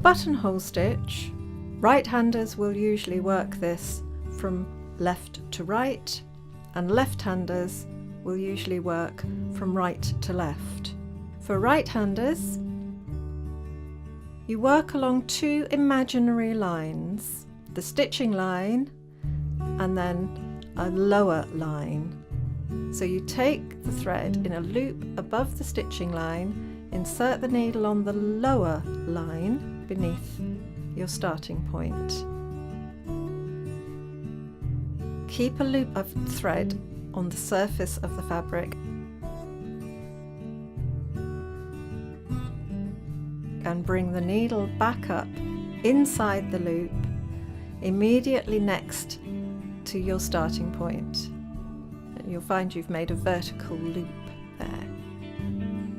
buttonhole stitch, right-handers will usually work this from left to right, and left-handers will usually work from right to left. For right-handers, you work along two imaginary lines, the stitching line and then a lower line. So you take the thread in a loop above the stitching line, insert the needle on the lower line beneath your starting point. Keep a loop of thread on the surface of the fabric and bring the needle back up inside the loop immediately next to your starting point. And you'll find you've made a vertical loop there.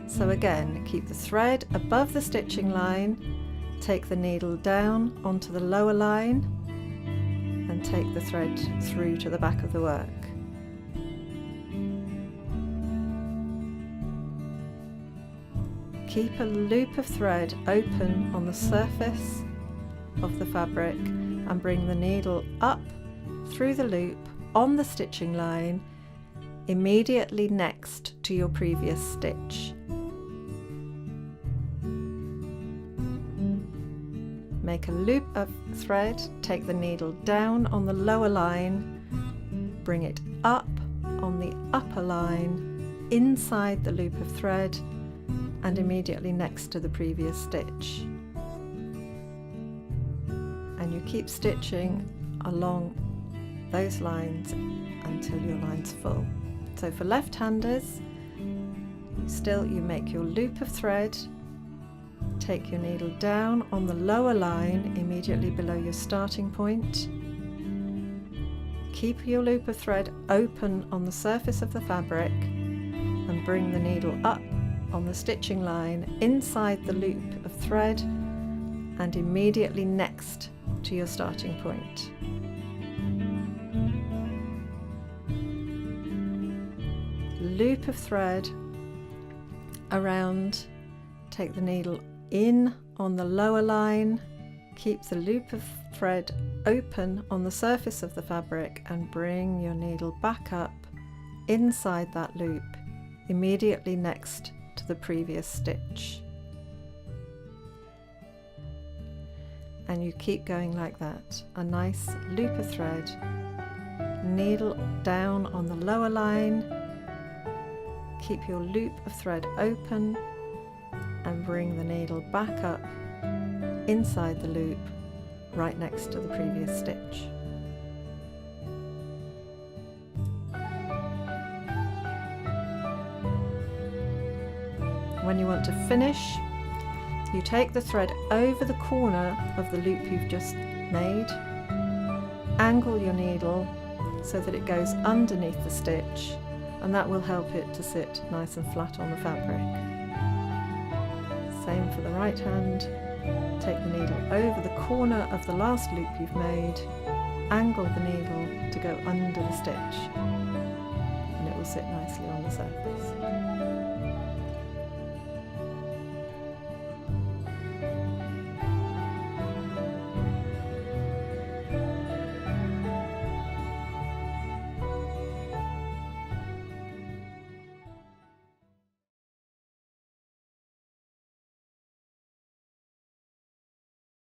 So again, keep the thread above the stitching line, take the needle down onto the lower line and take the thread through to the back of the work. Keep a loop of thread open on the surface of the fabric and bring the needle up through the loop on the stitching line immediately next to your previous stitch. Make a loop of thread, take the needle down on the lower line, bring it up on the upper line inside the loop of thread and immediately next to the previous stitch. And you keep stitching along those lines until your line's full. So for left-handers, you make your loop of thread, take your needle down on the lower line immediately below your starting point, keep your loop of thread open on the surface of the fabric and bring the needle up on the stitching line inside the loop of thread and immediately next to your starting point. Loop of thread around, take the needle in on the lower line, keep the loop of thread open on the surface of the fabric and bring your needle back up inside that loop immediately next to the previous stitch. And you keep going like that, a nice loop of thread, needle down on the lower line, keep your loop of thread open and bring the needle back up inside the loop right next to the previous stitch. When you want to finish, you take the thread over the corner of the loop you've just made, angle your needle so that it goes underneath the stitch, and that will help it to sit nice and flat on the fabric. Same for the right hand, take the needle over the corner of the last loop you've made, angle the needle to go under the stitch, and it will sit nicely on the surface.